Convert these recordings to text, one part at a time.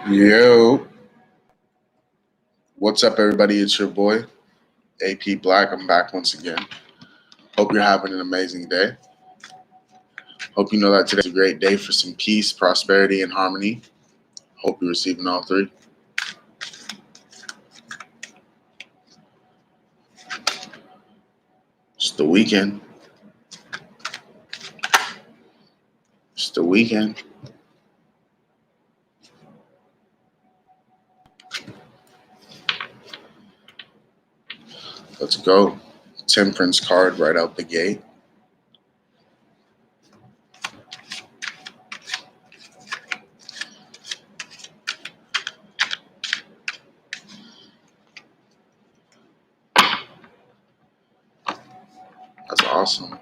Yo, what's up, everybody? It's your boy, AP Black. I'm back once again. Hope you're having an amazing day. Hope you know that today's a great day for some peace, prosperity, and harmony. Hope you're receiving all three. It's the weekend. It's the weekend. Let's go. Temperance card right out the gate. That's awesome.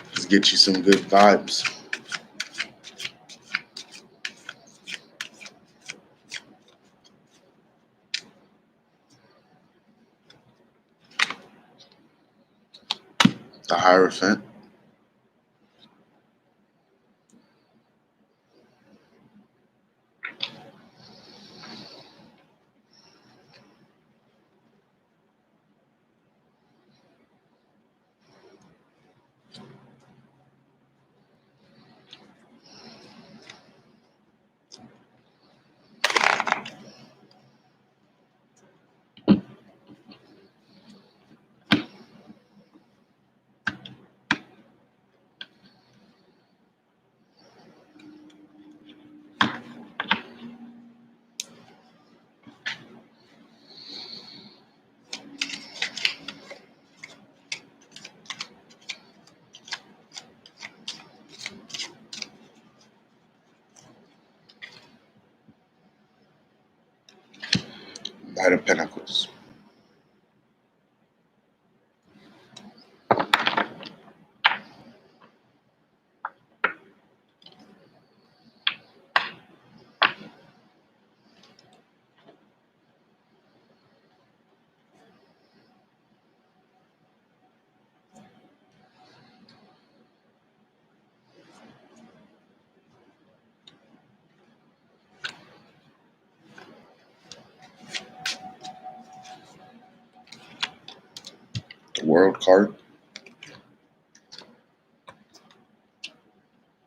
Let's get you some good vibes. The Hierophant. Knight of Pentacles. The World card.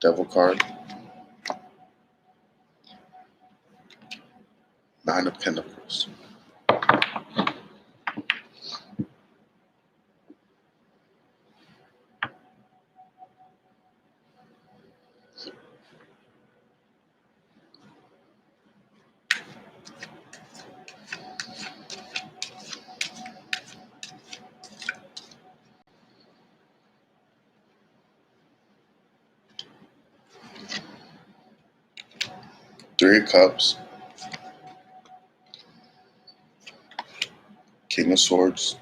Devil card. Nine of Pentacles. Three of Cups. King of Swords.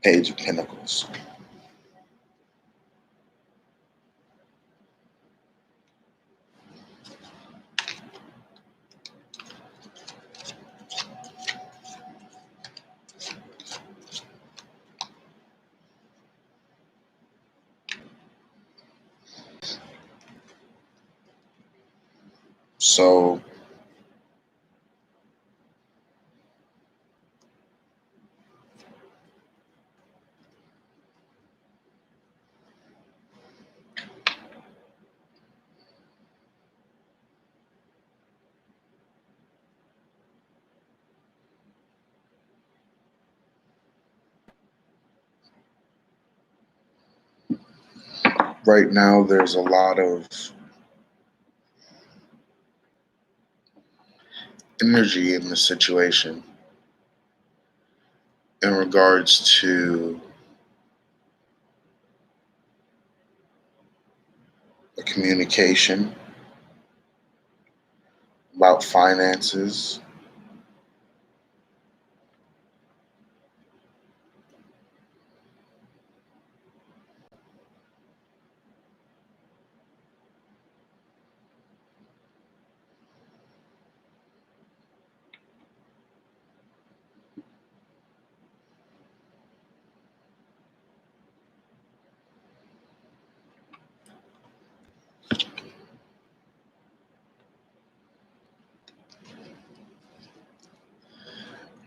Page of Pentacles. So right now there's a lot of energy in the situation in regards to the communication about finances.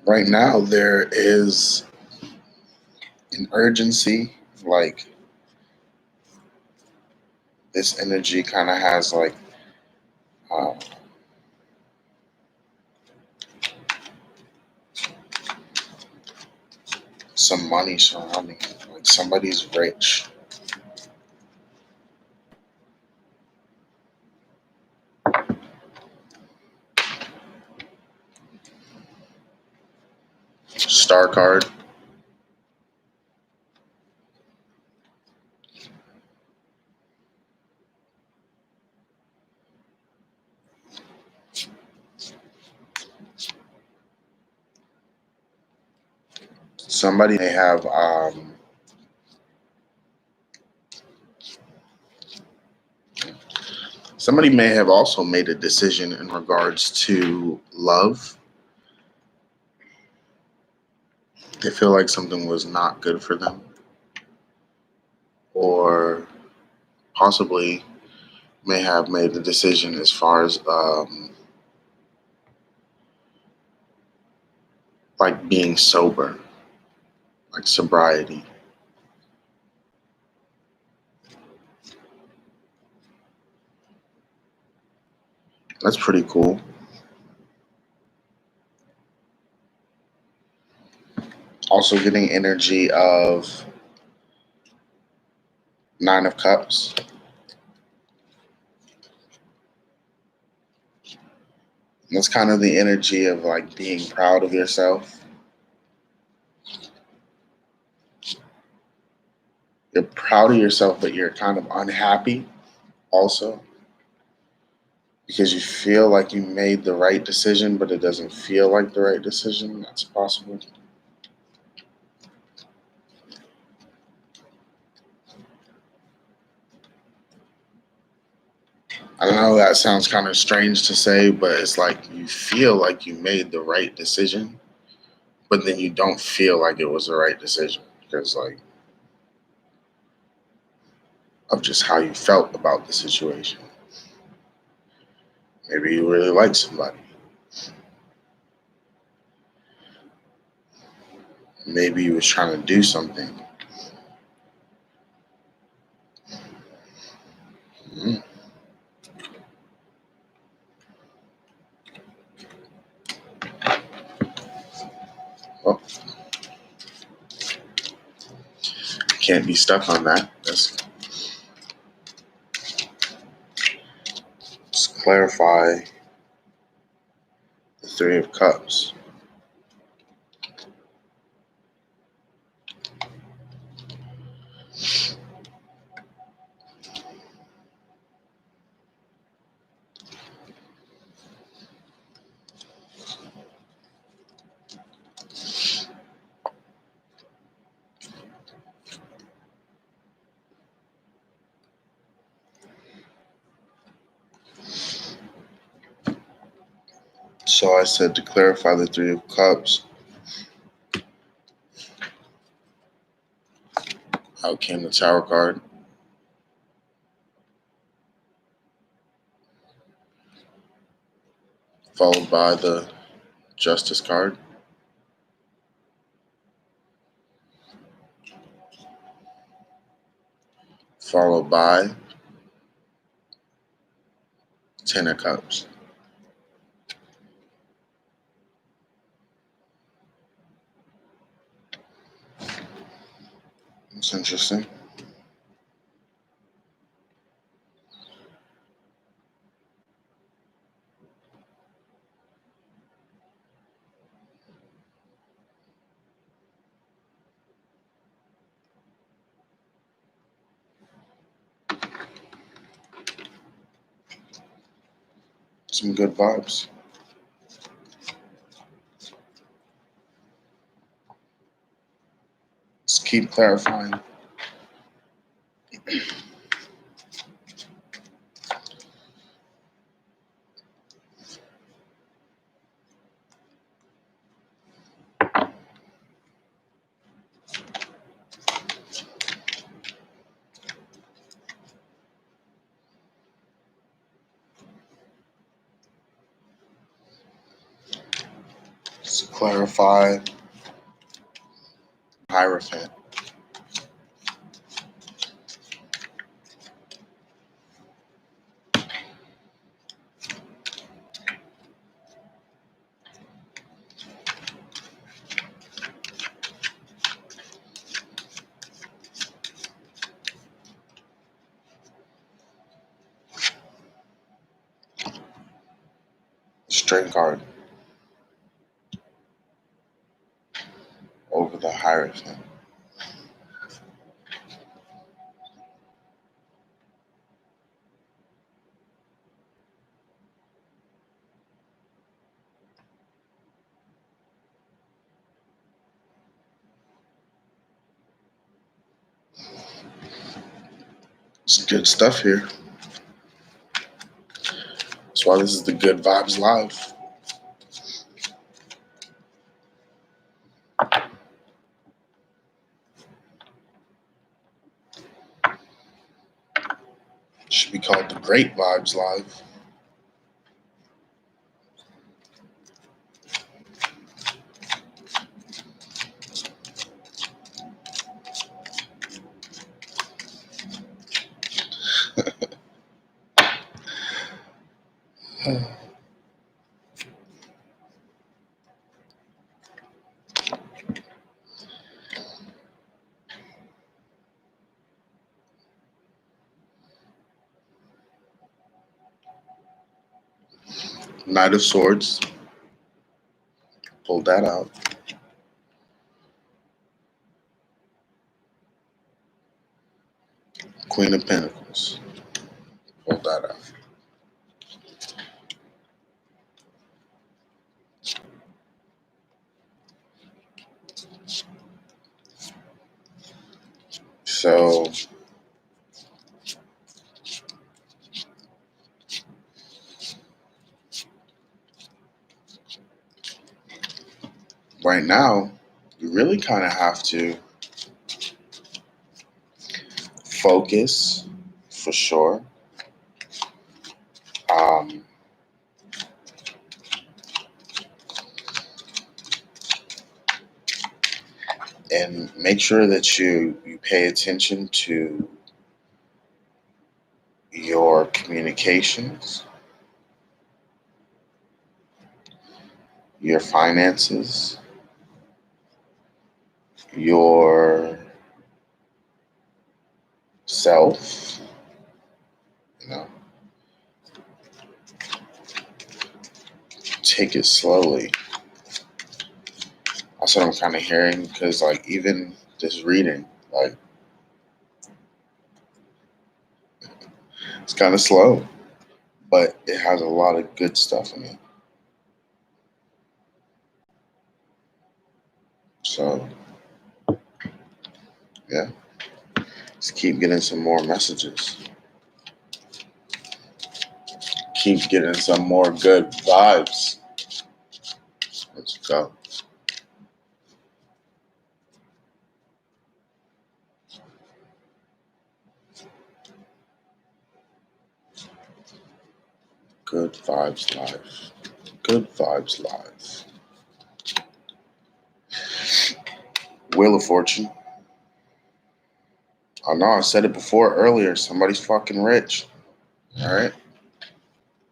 Right now, there is an urgency. Like, this energy kind of has like uh, some money surrounding it. Like, somebody's rich. Star card. Somebody may have somebody may have also made a decision in regards to love. They feel like something was not good for them, or possibly may have made a decision as far as like being sober, like sobriety. That's pretty cool. Also getting energy of Nine of Cups. That's kind of the energy of like being proud of yourself. You're proud of yourself, but you're kind of unhappy also because you feel like you made the right decision, but it doesn't feel like the right decision. That's possible. I don't know, that sounds kind of strange to say, but it's like you feel like you made the right decision, but then you don't feel like it was the right decision because, like, of just how you felt about the situation. Maybe you really like somebody. Maybe you was trying to do something. Mhm. Well, can't be stuck on that. Let's clarify the Three of Cups. So I said to clarify the Three of Cups. Out came the Tower card, followed by the Justice card, followed by Ten of Cups. It's interesting. Some good vibes. Let's keep clarifying. to clarify Hierophant. Straight card over the Hierophant. It's good stuff here. That's why this is the Good Vibes Live. It should be called the Great Vibes Live. Knight of Swords. Pull that out. Queen of Pentacles. Pull that out. So right now, you really kind of have to focus for sure. And make sure that you pay attention to your communications, your finances, your self, you know. Take it slowly. That's what I'm kind of hearing, because like even this reading, like it's kind of slow, but it has a lot of good stuff in it. So yeah, just keep getting some more messages. Keep getting some more good vibes. Let's go. Good Vibes Live. Good Vibes Live. Wheel of Fortune. I know I said it before earlier. Somebody's fucking rich. All right?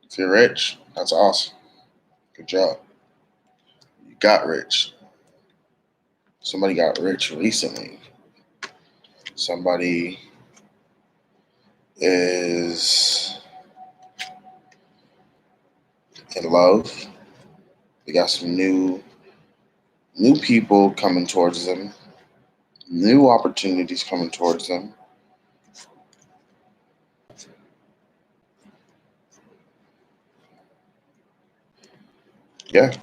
If you're rich, that's awesome. Good job. You got rich. Somebody got rich recently. Somebody is in love. They got some new people coming towards them. New opportunities coming towards them. Yeah.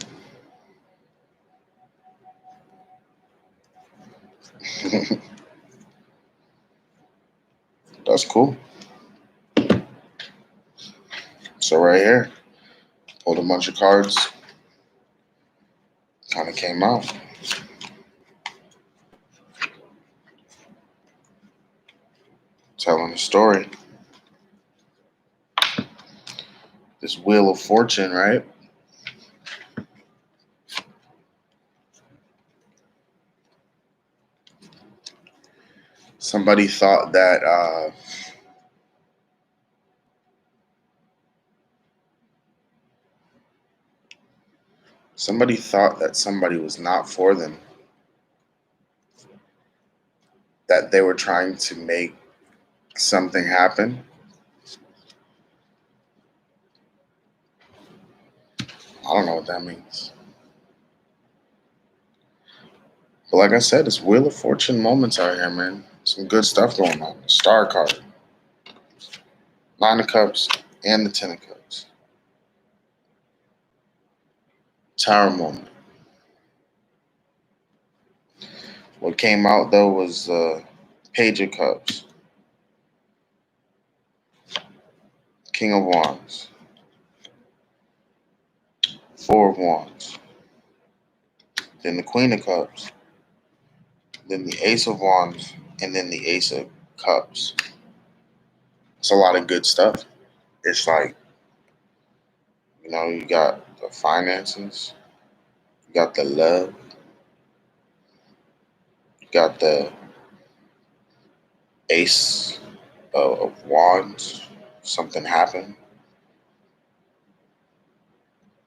That's cool. So right here, pulled a bunch of cards. Kind of came out. Telling a story. This Wheel of Fortune, right? Somebody thought that somebody was not for them, that they were trying to make something happen. I don't know what that means. But like I said, it's Wheel of Fortune moments out here, man. Some good stuff going on. Star card, Nine of Cups, and the Ten of Cups. Tower moment. What came out though was Page of Cups, King of Wands, Four of Wands, then the Queen of Cups, then the Ace of Wands, and then the Ace of Cups. It's a lot of good stuff. It's like, you got the finances, you got the love, you got the Ace of Wands, something happened.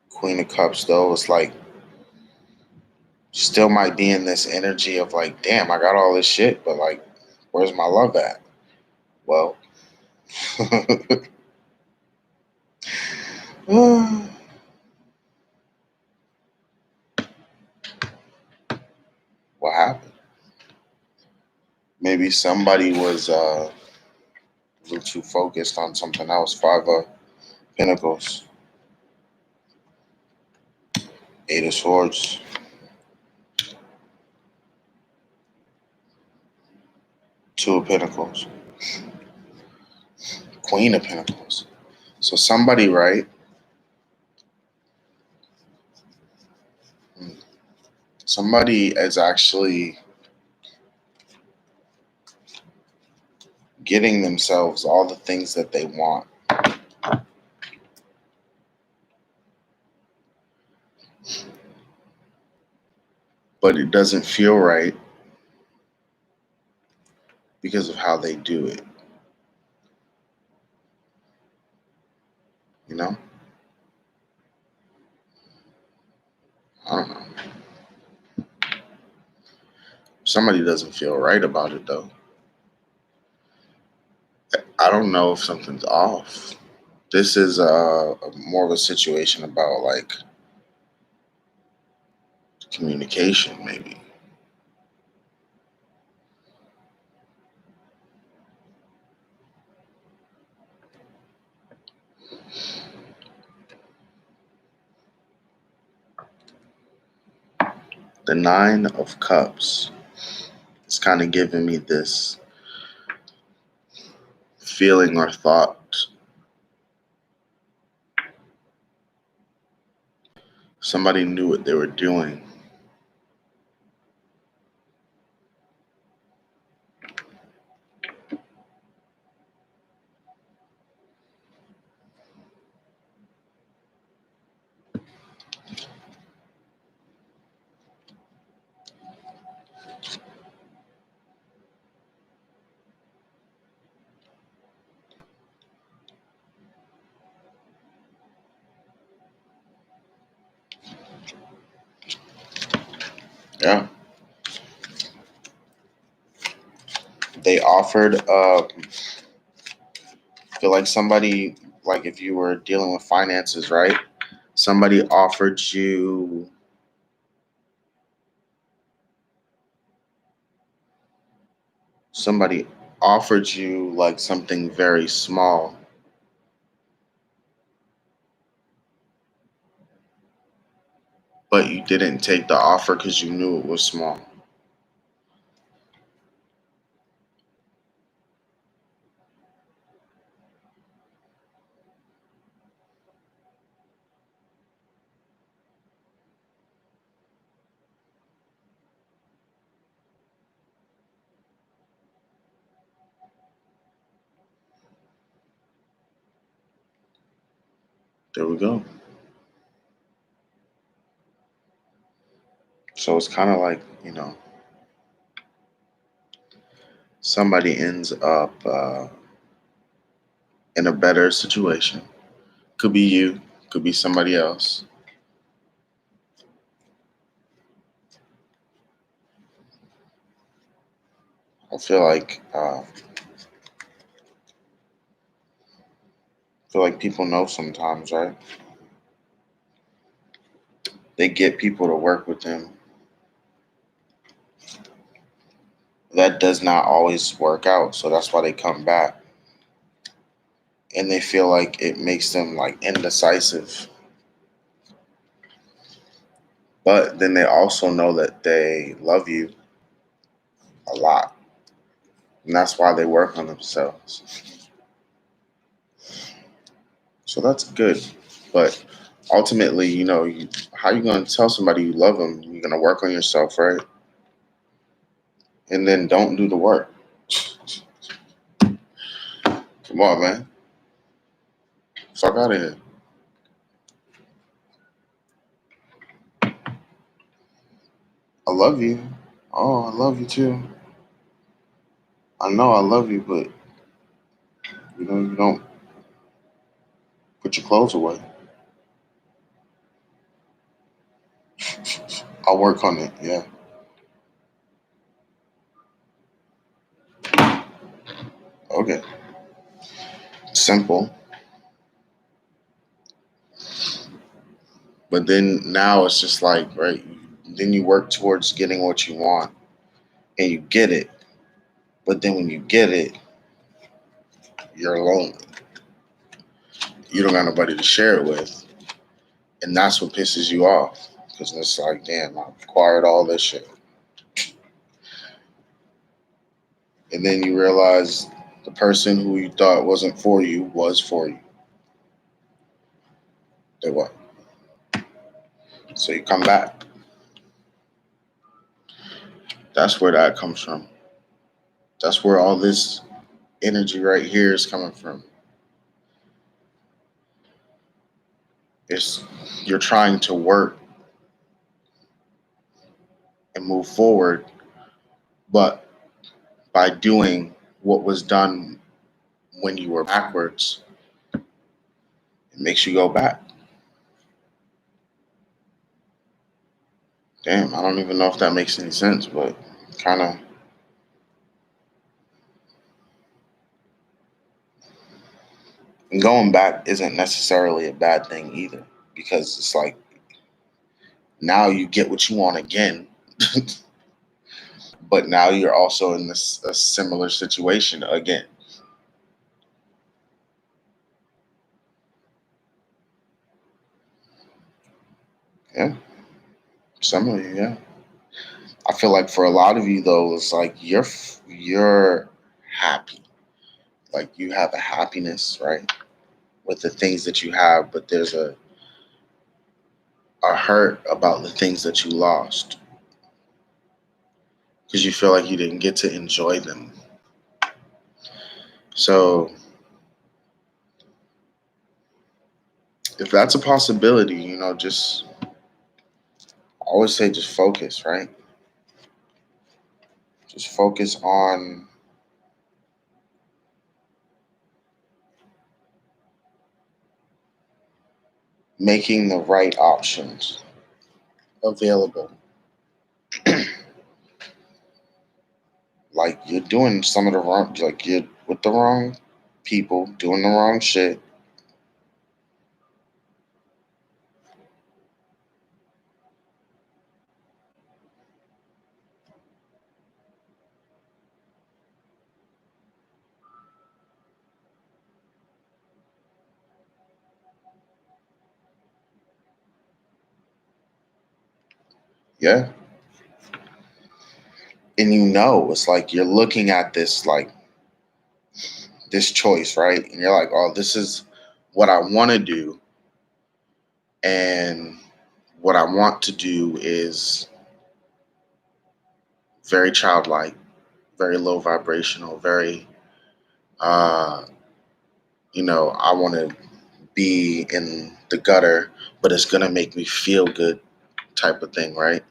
Queen of Cups, though, it's like, still might be in this energy of like, damn, I got all this shit, but like, where's my love at? Well, what happened? Maybe somebody was a little too focused on something else. Five of Pentacles, Eight of Swords, Two of Pentacles, Queen of Pentacles. So somebody, right? Somebody is actually getting themselves all the things that they want. But it doesn't feel right because of how they do it. You know? I don't know. Somebody doesn't feel right about it though. I don't know if something's off. This is more of a situation about like communication, maybe. The Nine of Cups is kind of giving me this feeling or thought. Somebody knew what they were doing. Yeah. They offered, I feel like somebody, like if you were dealing with finances, right? Somebody offered you somebody offered you like something very small, but you didn't take the offer because you knew it was small. There we go. So it's kind of like, somebody ends up in a better situation. Could be you, could be somebody else. I feel like people know sometimes, right? They get people to work with them. That does not always work out, so that's why they come back. And they feel like it makes them like indecisive. But then they also know that they love you a lot. And that's why they work on themselves. So that's good. But ultimately, how you going to tell somebody you love them? You're going to work on yourself, right? And then don't do the work. Come on, man. Fuck out of here. I love you. Oh, I love you too. I know I love you, but you don't put your clothes away. I'll work on it. Yeah. Okay. Simple. But then now it's just like, right? Then you work towards getting what you want and you get it. But then when you get it, you're lonely. You don't got nobody to share it with. And that's what pisses you off. Because it's like, damn, I've acquired all this shit. And then you realize the person who you thought wasn't for you was for you. They what? So you come back. That's where that comes from. That's where all this energy right here is coming from. It's you're trying to work and move forward, but by doing what was done when you were backwards, it makes you go back. Damn, I don't even know if that makes any sense, but kind of. Going back isn't necessarily a bad thing either, because it's like now you get what you want again, but now you're also in this a similar situation again. Yeah, similar. Yeah, I feel like for a lot of you though, it's like you're happy, like you have a happiness, right, with the things that you have, but there's a hurt about the things that you lost because you feel like you didn't get to enjoy them. So if that's a possibility, just I always say just focus, right? Just focus on making the right options available. Like you're doing some of the wrong, like you're with the wrong people, doing the wrong shit. Yeah. And it's like you're looking at this like this choice, right? And you're like, oh, this is what I want to do. And what I want to do is very childlike, very low vibrational, very, uh, I want to be in the gutter, but it's going to make me feel good type of thing, right?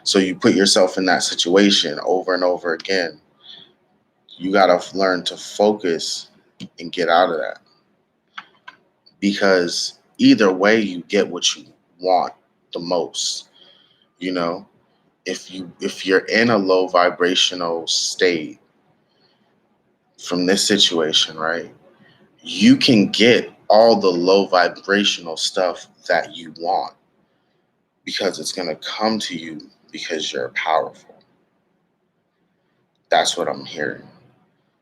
So you put yourself in that situation over and over again. You got to learn to focus and get out of that, because either way you get what you want the most. You know, if you're in a low vibrational state from this situation, right, you can get all the low vibrational stuff that you want, because it's going to come to you because you're powerful. That's what I'm hearing.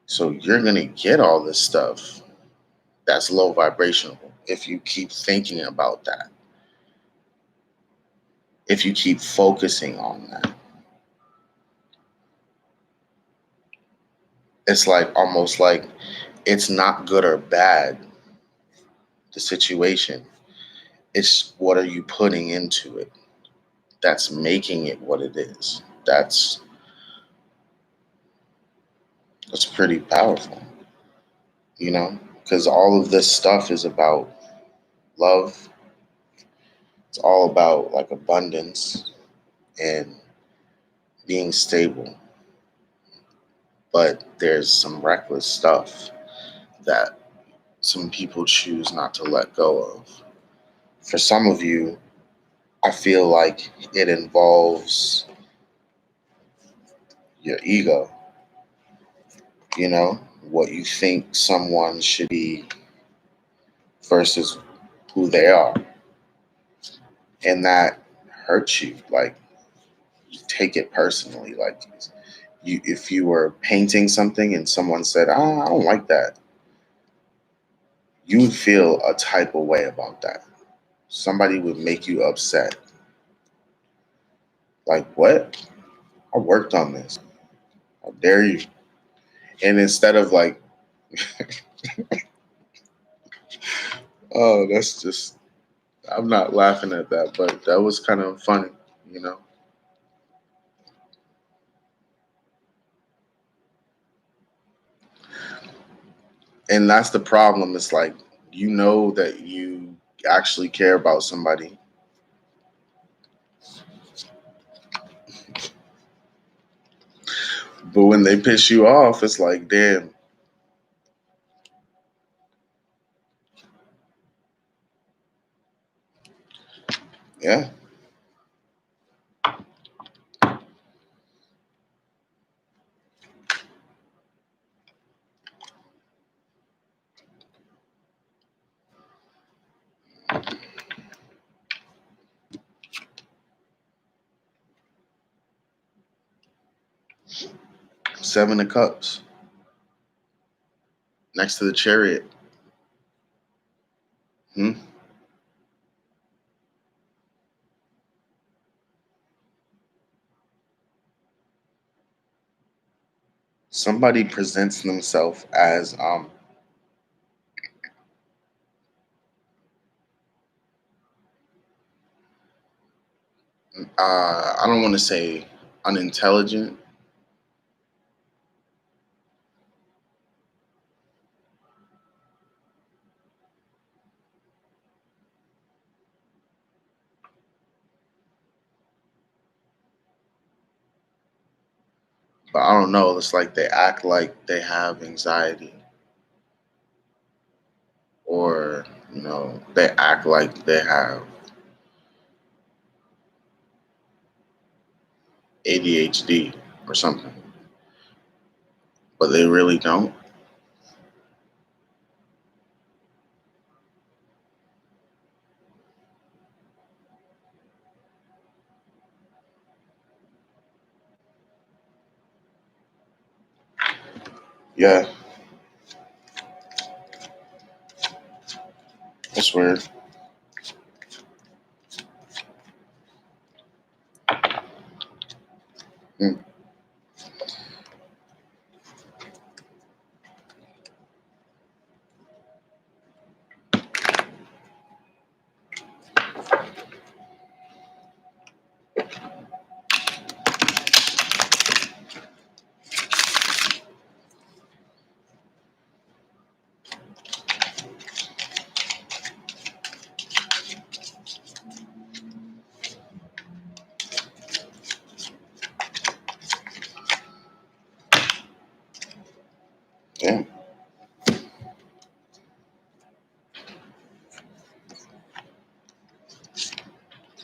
So you're going to get all this stuff that's low vibrational if you keep thinking about that, if you keep focusing on that. It's like almost like it's not good or bad, the situation. It's what are you putting into it that's making it what it is. That's pretty powerful, because all of this stuff is about love. It's all about like abundance and being stable. But there's some reckless stuff that some people choose not to let go of. For some of you, I feel like it involves your ego, what you think someone should be versus who they are. And that hurts you. Like, you take it personally. Like, if you were painting something and someone said, I don't like that, you would feel a type of way about that. Somebody would make you upset. Like, what? I worked on this. How dare you? And instead of like, oh, that's just, I'm not laughing at that, but that was kind of funny, you know? And that's the problem. It's like, that you actually care about somebody, but when they piss you off, it's like, damn. Yeah. Seven of Cups next to the Chariot. Hmm? Somebody presents themselves as I don't want to say unintelligent, but I don't know. It's like they act like they have anxiety, or they act like they have ADHD or something, but they really don't. Yeah, that's weird. Hmm.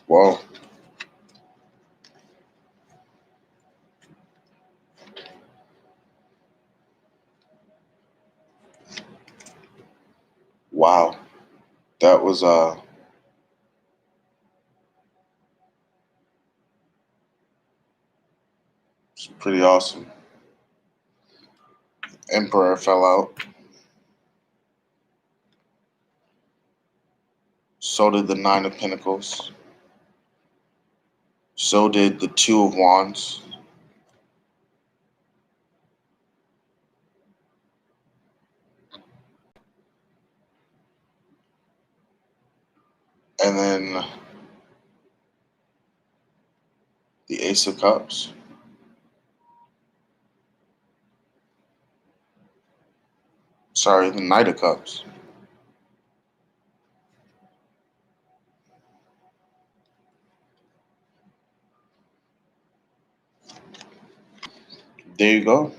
Whoa. Wow. That was pretty awesome. Emperor fell out. So did the Nine of Pentacles. So did the Two of Wands. And then the Ace of Cups. Sorry, the Knight of Cups. There you go.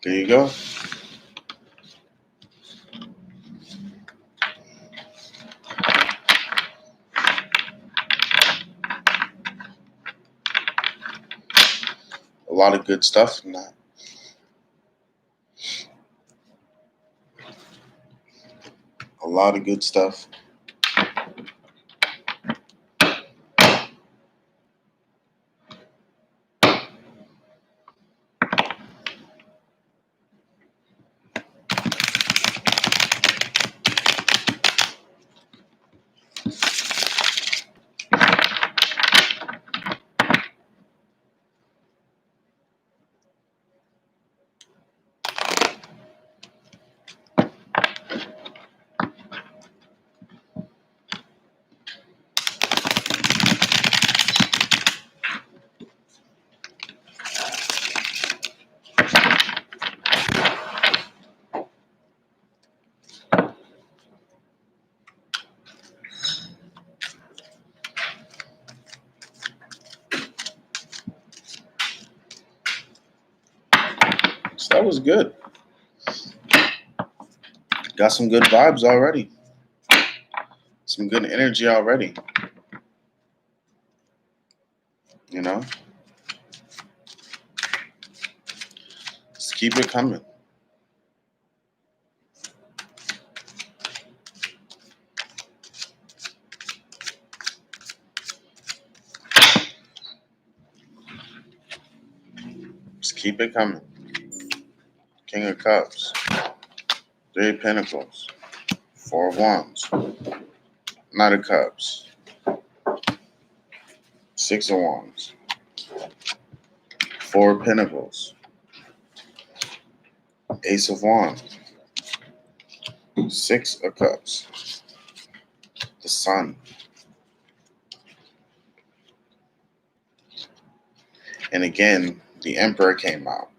There you go. A lot of good stuff in that. A lot of good stuff. So that was good. Got some good vibes already. Some good energy already. You know? Just keep it coming. Just keep it coming. King of Cups. Three of Pentacles. Four of Wands. Knight of Cups. Six of Wands. Four of Pentacles. Ace of Wands. Six of Cups. The Sun. And again, the Emperor came out.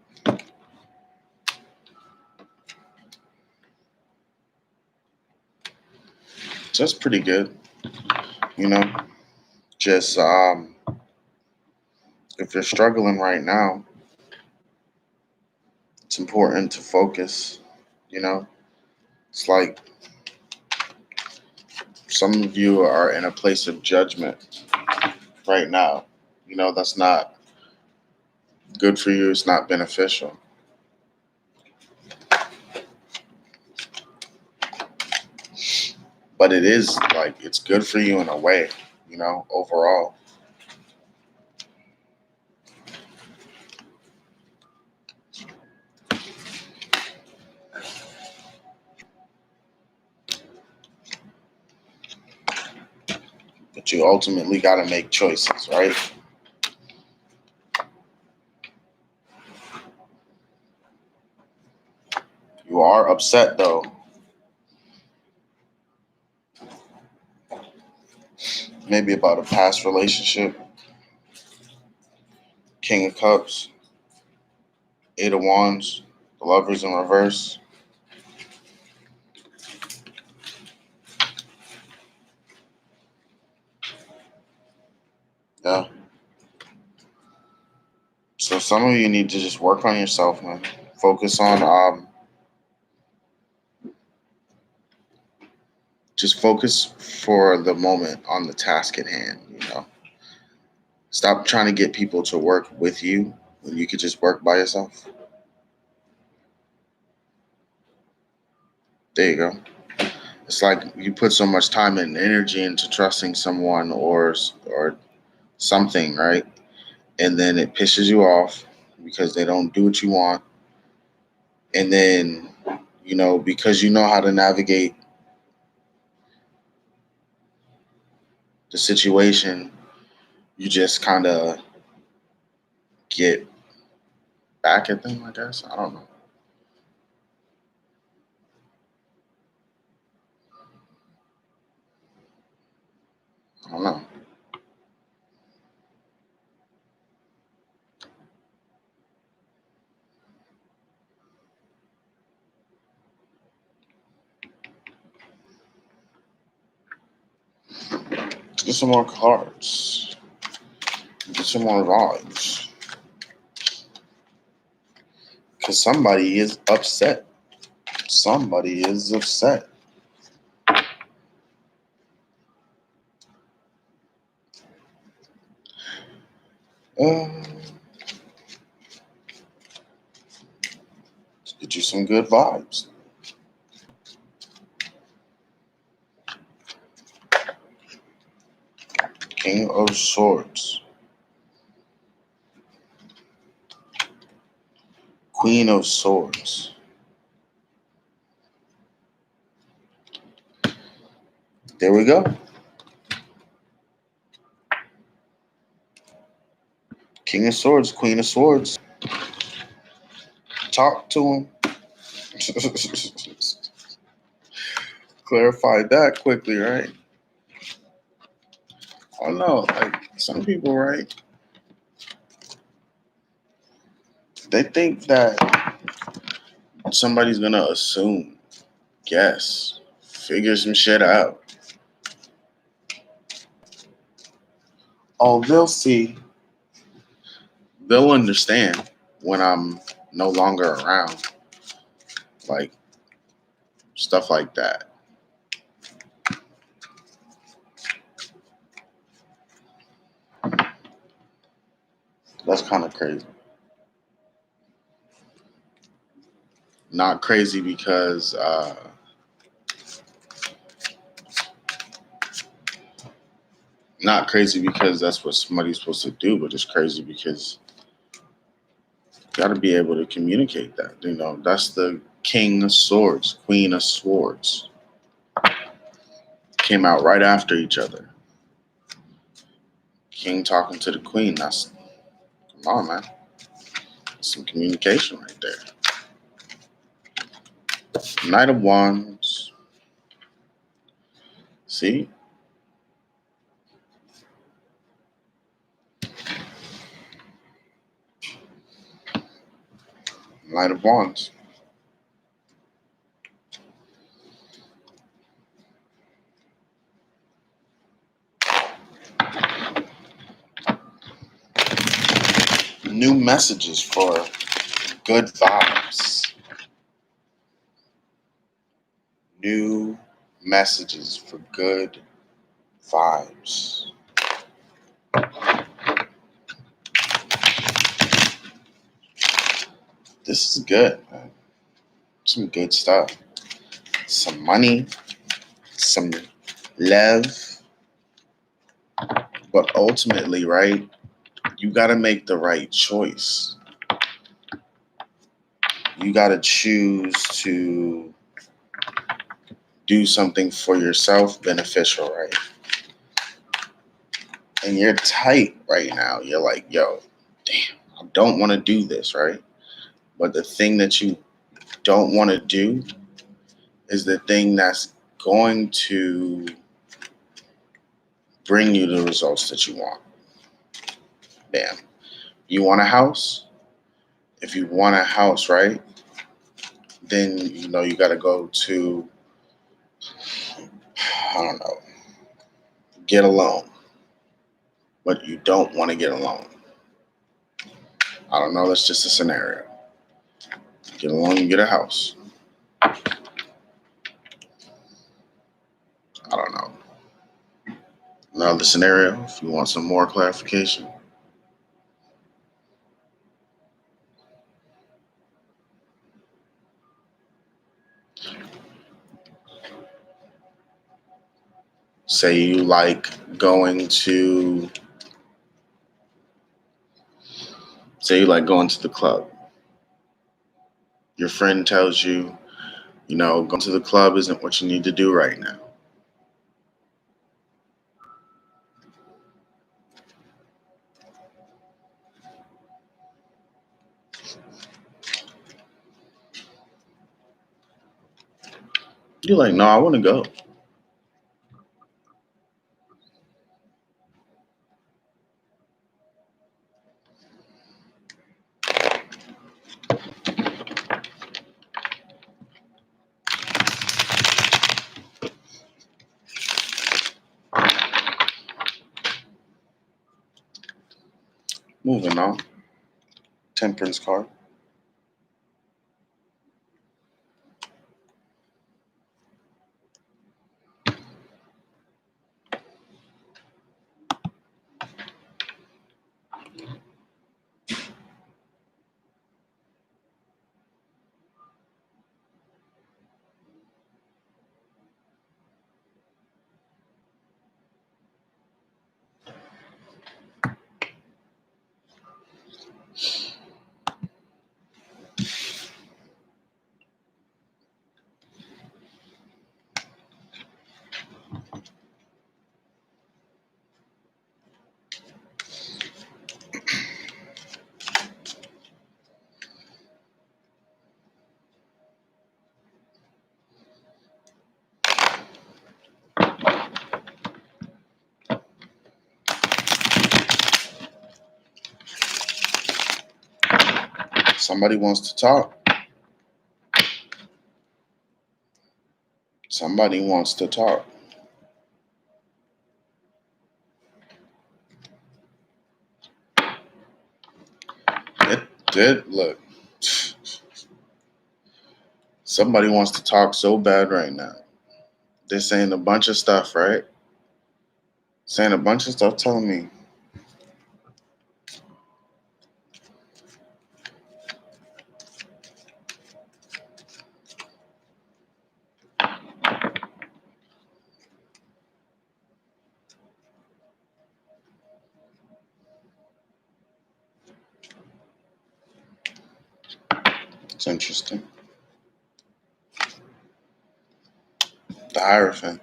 So that's pretty good. You know, just if you're struggling right now, it's important to focus. You know, it's like some of you are in a place of judgment right now. You know, that's not good for you. It's not beneficial. But it is like, it's good for you in a way, you know, overall. But you ultimately got to make choices, right? You are upset though. maybe about a past relationship. King of Cups, Eight of Wands, the Lovers in reverse. Yeah. So some of you need to just work on yourself, man. Focus on just focus for the moment on the task at hand, Stop trying to get people to work with you when you could just work by yourself. There you go. It's like you put so much time and energy into trusting someone or something, right? And then it pisses you off because they don't do what you want. And then, because you know how to navigate the situation, you just kind of get back at them, I guess. I don't know. I don't know. Let's get some more cards. Get some more vibes. Because somebody is upset. Somebody is upset. Let's get you some good vibes. King of Swords. Queen of Swords. There we go. King of Swords, Queen of Swords. Talk to him. Clarified that quickly, right? Oh no, like some people, right? They think that somebody's gonna assume, guess, figure some shit out. Oh, they'll see. They'll understand when I'm no longer around. Like stuff like that. That's kind of crazy. Not crazy because that's what somebody's supposed to do, but it's crazy because you got to be able to communicate that. That's the King of Swords, Queen of Swords. Came out right after each other. King talking to the Queen. That's, come on, man. That's some communication right there. Knight of Wands. See? Knight of Wands. New messages for good vibes. New messages for good vibes. This is good, man. Some good stuff. Some money, some love. But ultimately, right, you got to make the right choice. You got to choose to do something for yourself beneficial, right? And you're tight right now. You're like, yo, damn, I don't want to do this, right? But the thing that you don't want to do is the thing that's going to bring you the results that you want. Bam. You want a house? If you want a house, right, then you got to go to, I don't know, get a loan. But you don't want to get a loan. I don't know, that's just a scenario. Get a loan, you get a house. I don't know. Another scenario, if you want some more clarification. Say you like going to the club. Your friend tells you, going to the club isn't what you need to do right now. You're like, no, I want to go. Moving on. Temperance card. Somebody wants to talk. Somebody wants to talk. Look. Somebody wants to talk so bad right now. They're saying a bunch of stuff, right? Saying a bunch of stuff, telling me. It's interesting. The Hierophant.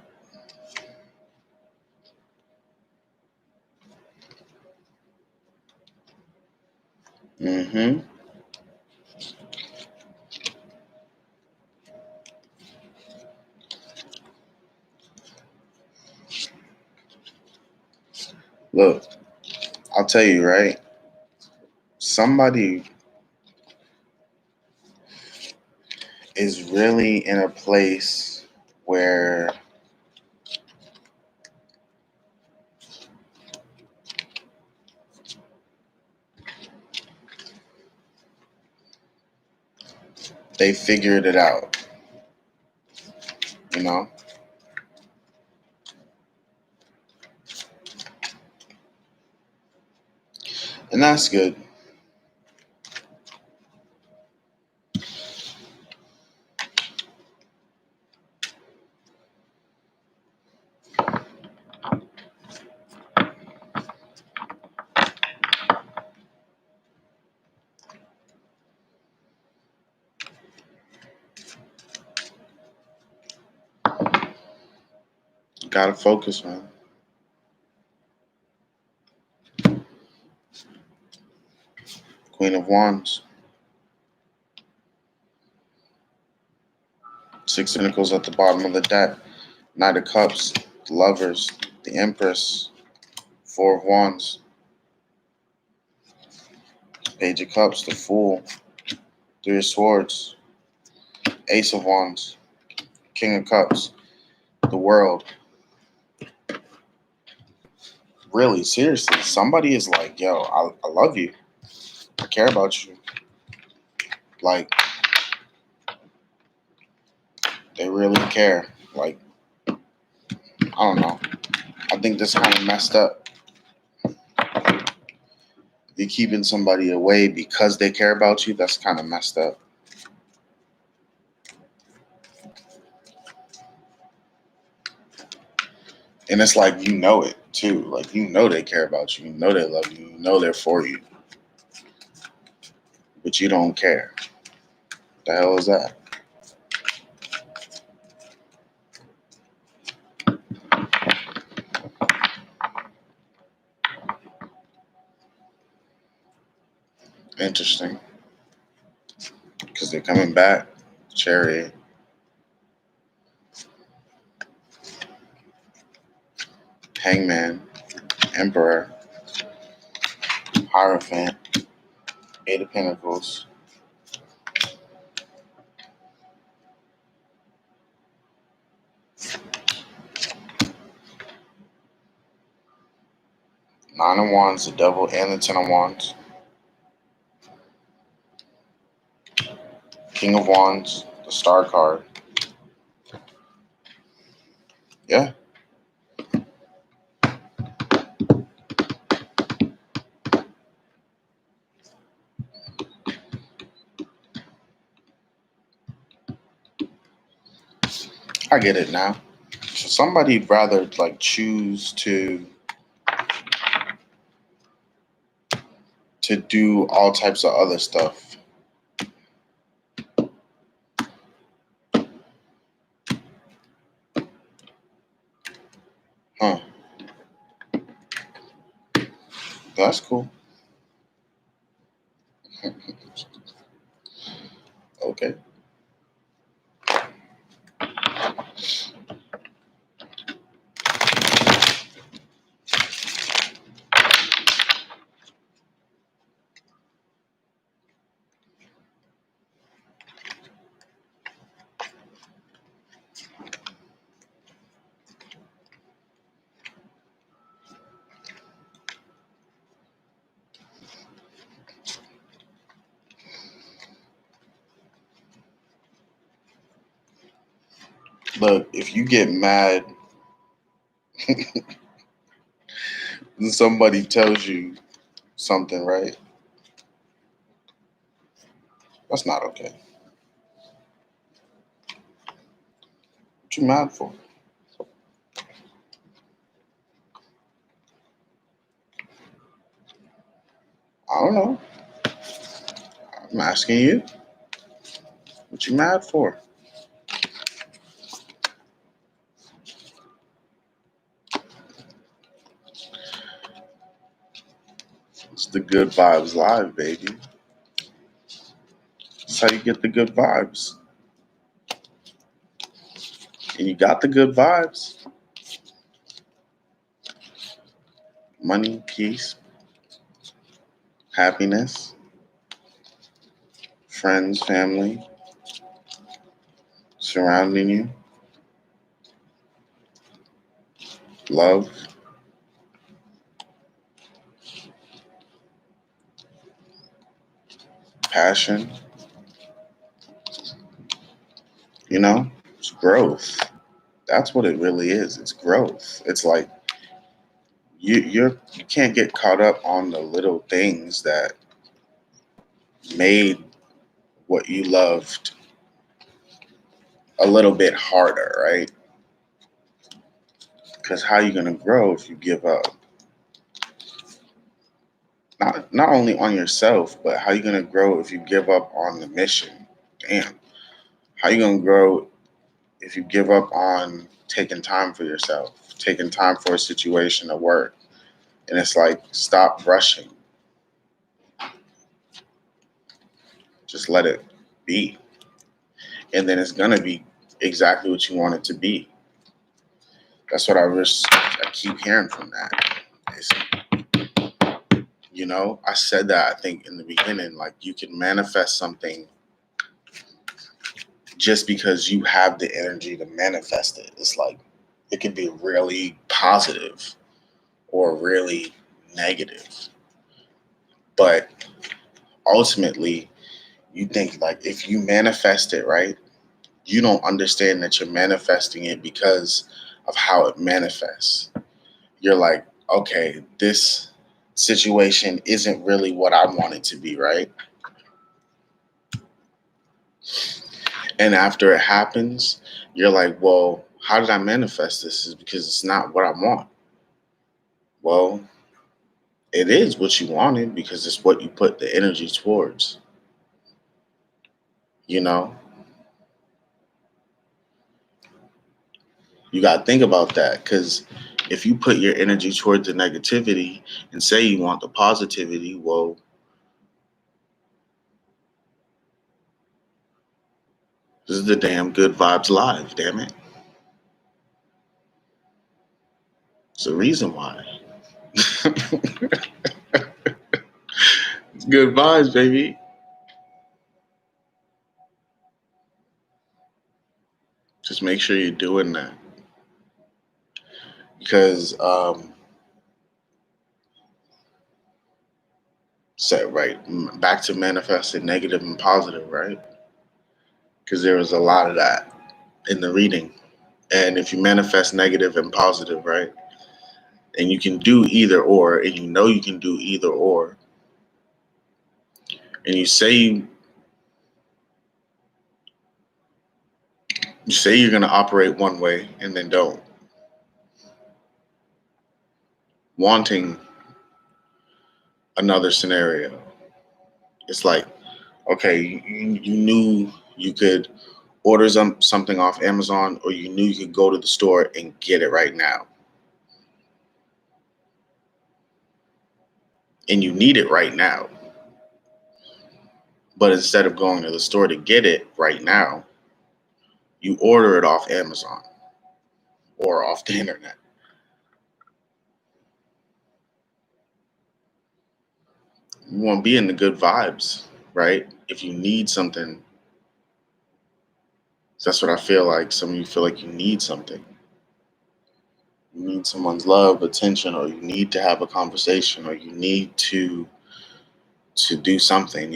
Mm-hmm. Look, I'll tell you, right? Somebody is really in a place where they figured it out, you know? And that's good. Gotta focus, man. Queen of Wands. Six of Pentacles at the bottom of the deck. Knight of Cups. The Lovers. The Empress. Four of Wands. Page of Cups, the Fool. Three of Swords. Ace of Wands. King of Cups. The World. Really, seriously, somebody is like, yo, I love you. I care about you. Like, they really care. Like, I don't know. I think this kind of messed up. You're keeping somebody away because they care about you. That's kind of messed up. And it's like, you know it too. Like, you know they care about you. You know they love you. You know they're for you. But you don't care. What the hell is that? Interesting. Because they're coming back. Chariot. Hangman. Emperor. Hierophant. Eight of Pentacles. Nine of Wands, the Devil, and the Ten of Wands. King of Wands, the Star card. Yeah. I get it now. So somebody'd rather like choose to do all types of other stuff. Huh. That's cool. Okay. Look, if you get mad when somebody tells you something, right? That's not okay. What you mad for? I don't know. I'm asking you. What you mad for? It's the Good Vibes Live, baby. That's how you get the good vibes. And you got the good vibes. Money, peace, happiness, friends, family surrounding you, love, passion. You know, it's growth. That's what it really is. It's growth. It's like you can't get caught up on the little things that made what you loved a little bit harder, right? Because how are you gonna grow if you give up? Not only on yourself, but how are you gonna grow if you give up on the mission? Damn. How you gonna grow if you give up on taking time for yourself, taking time for a situation to work? And it's like, stop rushing. Just let it be. And then it's gonna be exactly what you want it to be. That's what I keep hearing from that. It's I said that I think in the beginning, like you can manifest something just because you have the energy to manifest it. It's like it can be really positive or really negative. But ultimately, you think like if you manifest it, right, you don't understand that you're manifesting it because of how it manifests. You're like, okay, this situation isn't really what I want it to be, right? And after it happens, you're like, well, how did I manifest this? Is because it's not what I want. Well, it is what you wanted because it's what you put the energy towards, you know? You got to think about that because if you put your energy towards the negativity and say you want the positivity, well, this is the damn Good Vibes Live, damn it. It's the reason why. It's good vibes, baby. Just make sure you're doing that. Because, set right, back to manifesting negative and positive, right? Because there was a lot of that in the reading. And if you manifest negative and positive, right? And you can do either or, and you know you can do either or, and you say you're gonna operate one way and then don't. Wanting another scenario. It's like, okay, you knew you could order something off Amazon, or you knew you could go to the store and get it right now. And you need it right now. But instead of going to the store to get it right now, you order it off Amazon or off the internet. You want to be in the good vibes, right? If you need something, that's what I feel like. Some of you feel like you need something. You need someone's love, attention, or you need to have a conversation, or you need to do something,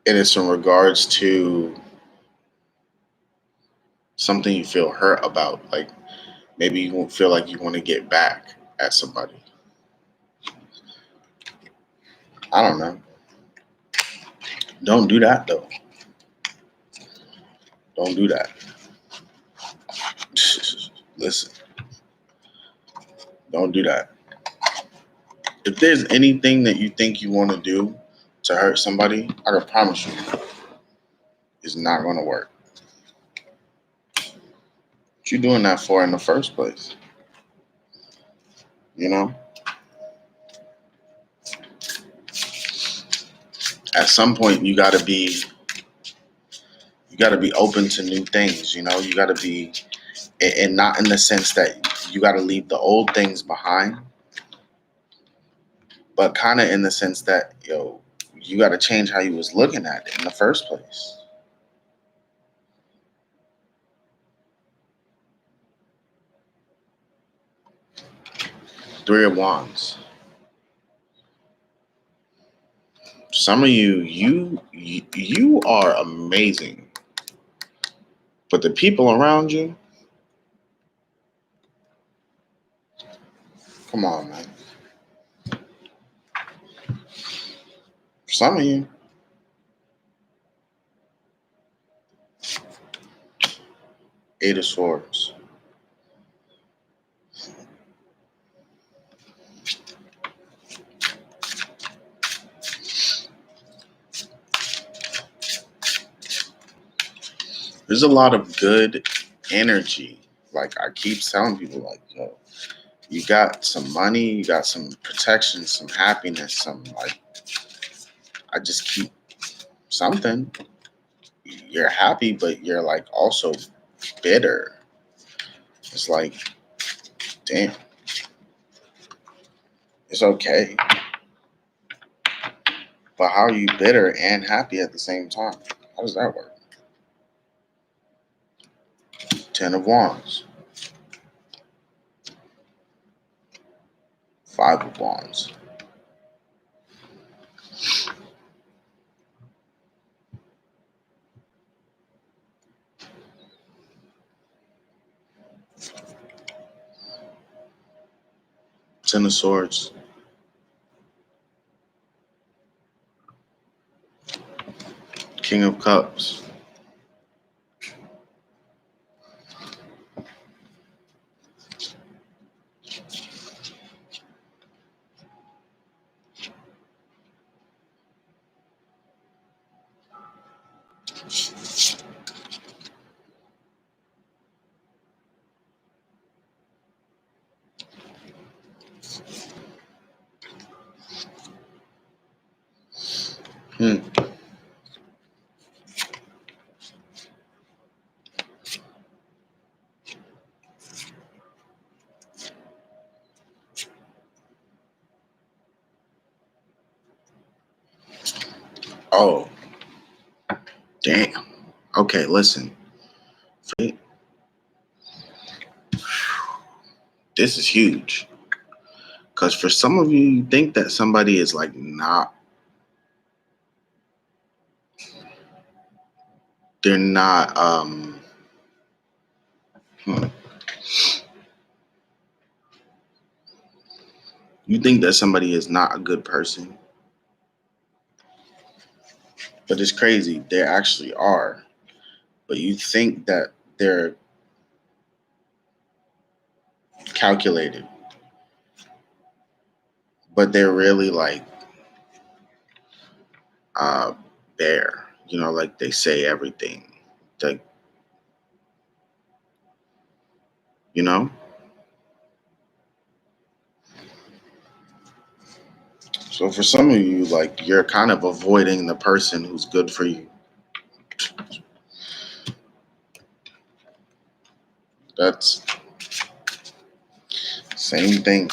And it's in regards to something you feel hurt about. Like maybe you won't feel like you want to get back at somebody. I don't know. Don't do that though. Don't do that. Listen, don't do that. If there's anything that you think you want to do to hurt somebody, I can promise you it's not going to work. What you doing that for in the first place? You know? At some point you gotta be open to new things, you gotta be, and not in the sense that you gotta leave the old things behind, but kind of in the sense that, you gotta change how you was looking at it in the first place. Three of Wands. Some of you are amazing, but the people around you, come on, man. Some of you, Eight of Swords. There's a lot of good energy. Like I keep telling people, like, you got some money, you got some protection, some happiness, some like, I just keep something. You're happy, but you're like also bitter. It's like Damn. It's okay. But how are you bitter and happy at the same time? How does that work? 10 of Wands. 5 of Wands. Ten of Swords. King of Cups. Hmm. Oh, damn. Okay, listen. This is huge. Because for some of you, you think that somebody is like not, they're not, hmm. You think that somebody is not a good person. But it's crazy. They actually are. But you think that they're calculated. But they're really like uh bare. You know, like they say everything. Like, you know? So for some of you, like you're kind of avoiding the person who's good for you. That's same thing.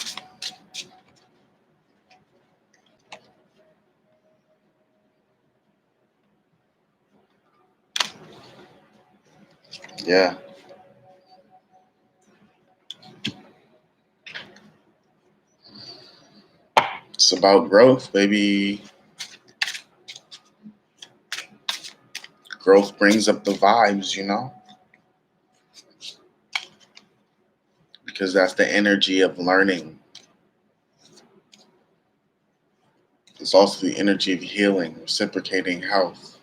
Yeah. It's about growth, baby. Growth brings up the vibes, you know? Because that's the energy of learning. It's also the energy of healing, reciprocating health.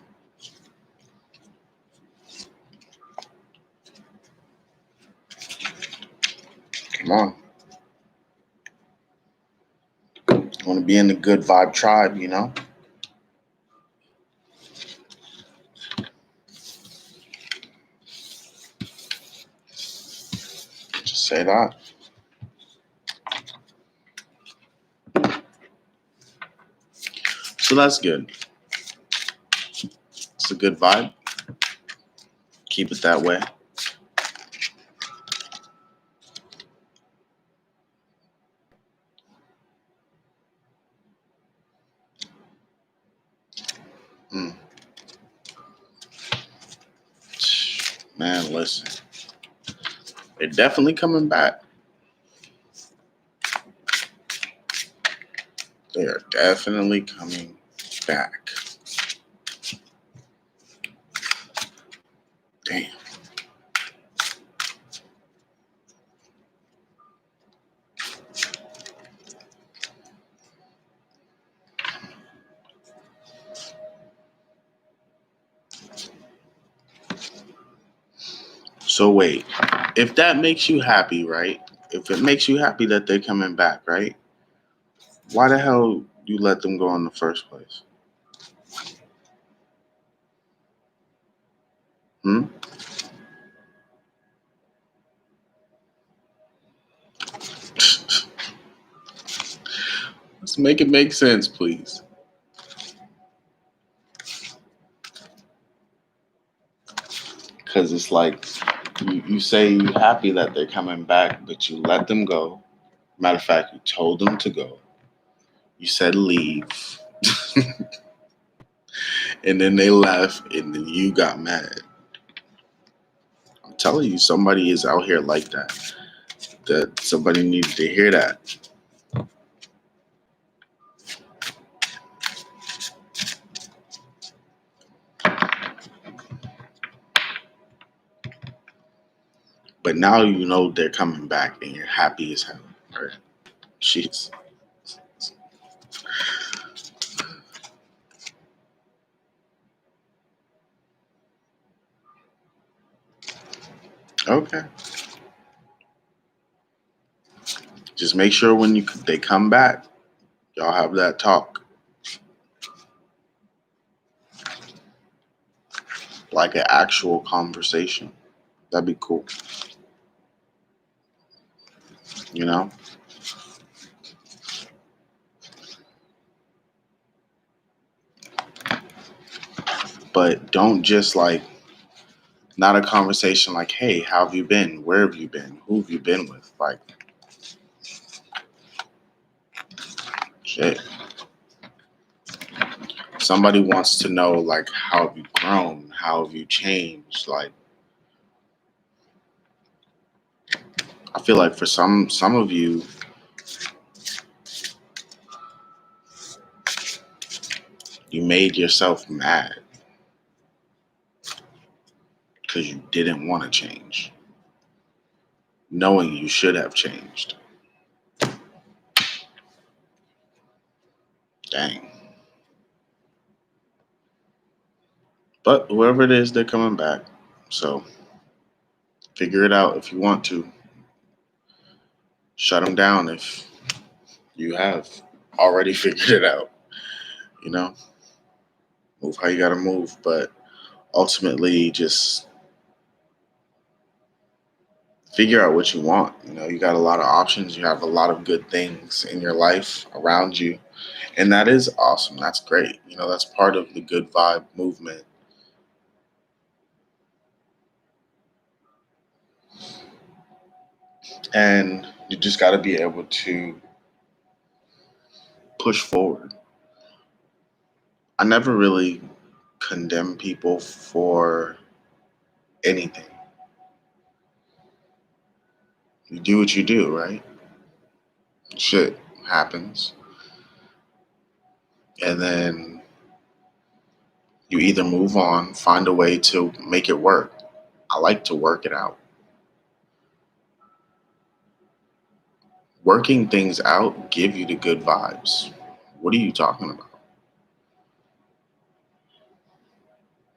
Come on. You want to be in the good vibe tribe, you know? Just say that. So that's good. It's a good vibe. Keep it that way. Mm. Man, listen. They're definitely coming back. They are definitely coming back. Damn. So wait, if that makes you happy, right? If it makes you happy that they're coming back, right? Why the hell you let them go in the first place? Hmm? Let's make it make sense, please. Because it's like You say you're happy that they're coming back, but you let them go. Matter of fact, you told them to go. You said leave, and then they left, and then you got mad. I'm telling you, somebody is out here like that. That somebody needed to hear that. But now you know they're coming back, and you're happy as hell. Right? Jeez. Okay. Just make sure when they come back, y'all have that talk, like an actual conversation. That'd be cool. You know. But don't just like not a conversation like, hey, how have you been? Where have you been? Who have you been with? Like, shit. Somebody wants to know, like, how have you grown? How have you changed? Like, I feel like for some of you, you made yourself mad because you didn't want to change, knowing you should have changed. Dang. But whoever it is, they're coming back. So figure it out if you want to. Shut them down if you have already figured it out. You know, move how you got to move. But ultimately, just figure out what you want. You know, you got a lot of options. You have a lot of good things in your life around you. And that is awesome. That's great. You know, that's part of the good vibe movement. And you just got to be able to push forward. I never really condemn people for anything. You do what you do, right? Shit happens. And then you either move on, find a way to make it work. I like to work it out. Working things out give you the good vibes. What are you talking about?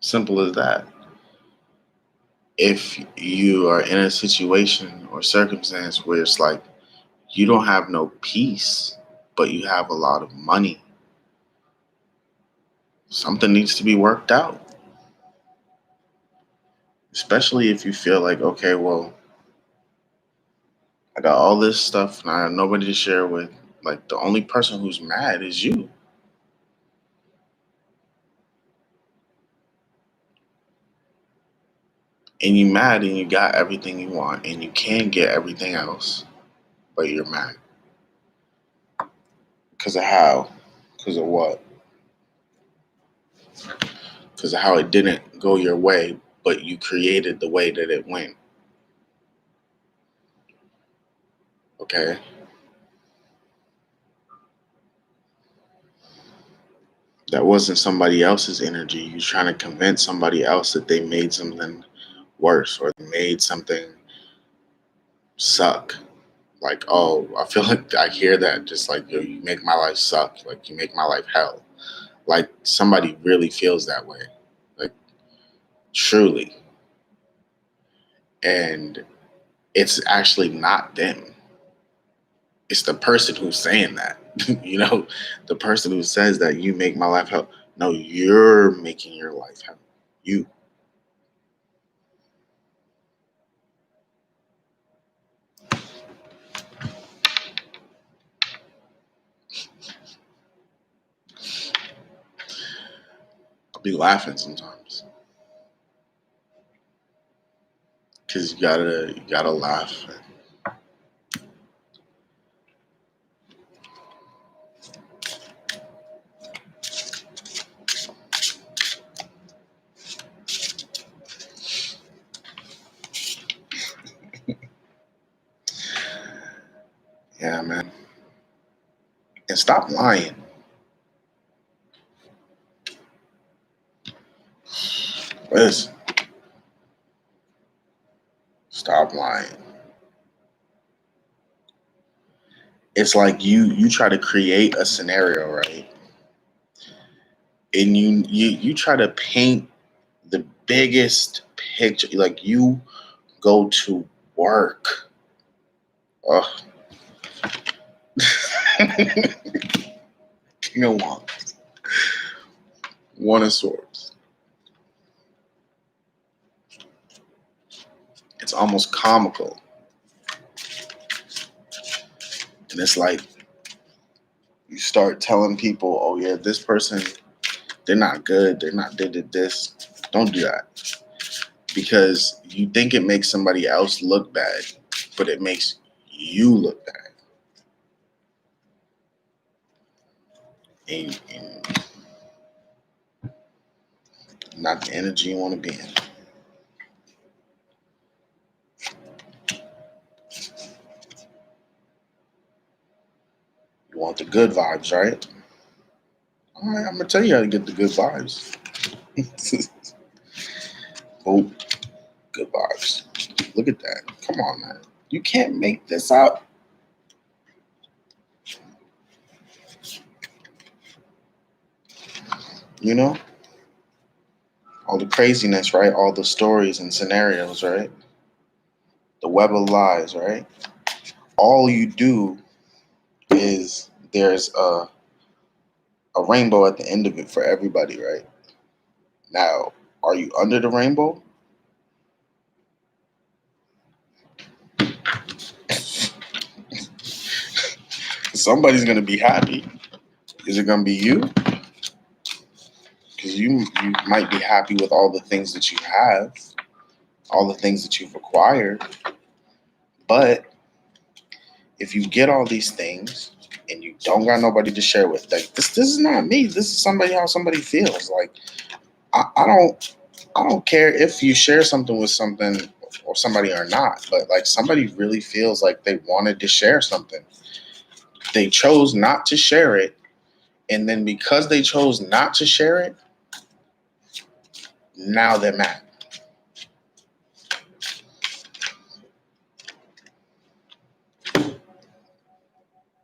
Simple as that. If you are in a situation or circumstance where it's like you don't have no peace, but you have a lot of money, something needs to be worked out. Especially if you feel like, okay, well, I got all this stuff and I have nobody to share with. Like the only person who's mad is you. And you mad and you got everything you want and you can get everything else, but you're mad. Because of how? Because of what? Because of how it didn't go your way, but you created the way that it went. Okay? That wasn't somebody else's energy. You're trying to convince somebody else that they made something worse or they made something suck. Like, oh, I feel like I hear that just like, yo, you make my life suck. Like, you make my life hell. Like, somebody really feels that way. Like, truly. And it's actually not them. It's the person who's saying that. You know, the person who says that you make my life hell. No, you're making your life hell. You. I'll be laughing sometimes. because you gotta laugh. Yeah, man. And stop lying. Listen, stop lying. It's like you try to create a scenario, right? And you try to paint the biggest picture. Like you go to work. Ugh. You know what? One of swords. It's almost comical. And it's like you start telling people, oh yeah, this person, they're not good. They're not did this. Don't do that. Because you think it makes somebody else look bad, but it makes you look bad. And not the energy you want to be in. You want the good vibes, right? All right, I'm gonna tell you how to get the good vibes. Oh, good vibes. Look at that. Come on, man. You can't make this up. You know? All the craziness, right? All the stories and scenarios, right? The web of lies, right? All you do is there's a rainbow at the end of it for everybody, right? Now, are you under the rainbow? Somebody's gonna be happy. Is it gonna be you? Because you might be happy with all the things that you have, all the things that you've acquired. But if you get all these things and you don't got nobody to share with, like this is not me. This is somebody how somebody feels. Like I don't care if you share something with something or somebody or not, but like somebody really feels like they wanted to share something. They chose not to share it, and then because they chose not to share it, now they're mad.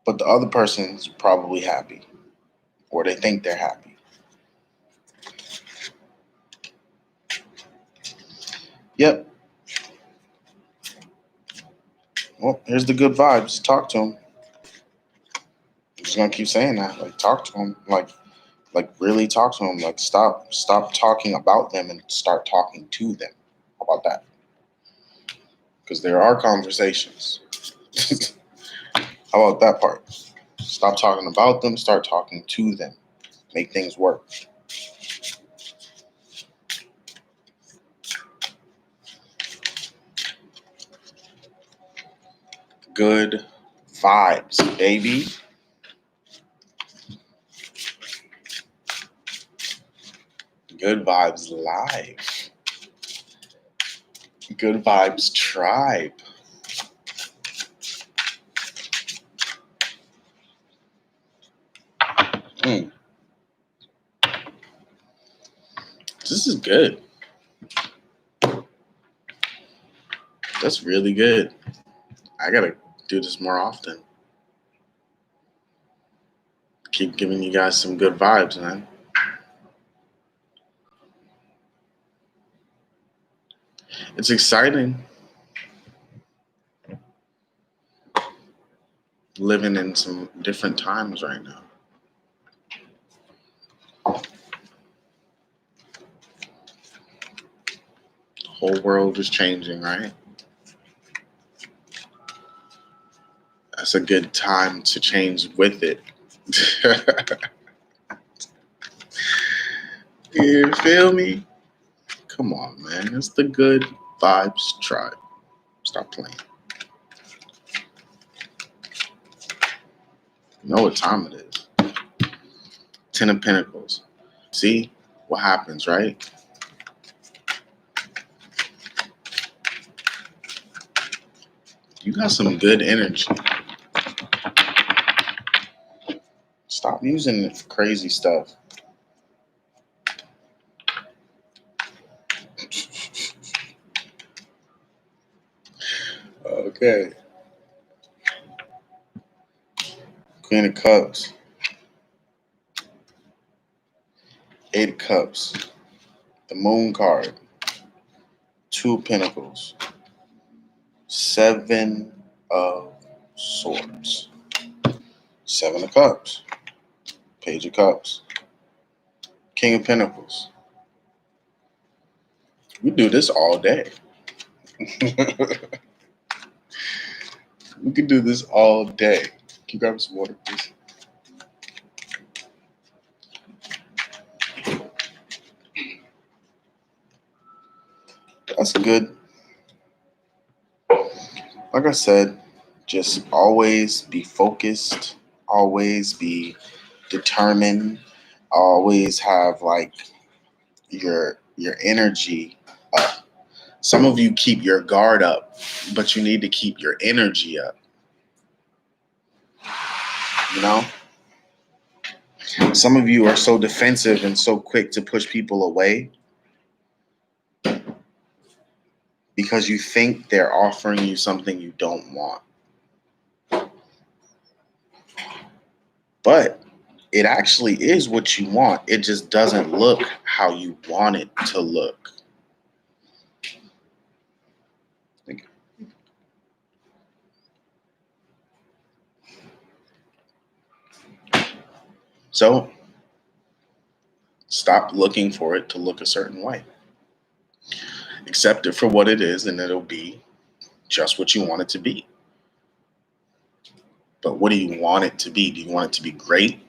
But the other person's probably happy, or they think they're happy. Yep. Well, here's the good vibes. Talk to them. I'm just gonna keep saying that. Like, talk to them. Like really talk to them. Like, stop talking about them and start talking to them. How about that? Because there are conversations. How about that part? Stop talking about them. Start talking to them. Make things work. Good vibes, baby. Good vibes live. Good vibes tribe. Mm, this is good. That's really good. I gotta do this more often. Keep giving you guys some good vibes, man. It's exciting living in some different times right now. The whole world is changing, right? That's a good time to change with it. You feel me? Come on, man. It's the good vibes tribe. Stop playing. You know what time it is. 10 of Pentacles. See what happens, right? You got some good energy. Stop using it for crazy stuff. Okay. Queen of Cups. 8 of Cups. The Moon card. 2 of Pentacles. 7 of Swords. 7 of Cups. Page of Cups. King of Pentacles. We do this all day. We could do this all day. Can you grab some water, please? That's good. Like I said, just always be focused. Always be determined. Always have like your energy up. Some of you keep your guard up, but you need to keep your energy up. You know? Some of you are so defensive and so quick to push people away because you think they're offering you something you don't want. But it actually is what you want. It just doesn't look how you want it to look. So stop looking for it to look a certain way. Accept it for what it is, and it'll be just what you want it to be. But what do you want it to be? Do you want it to be great?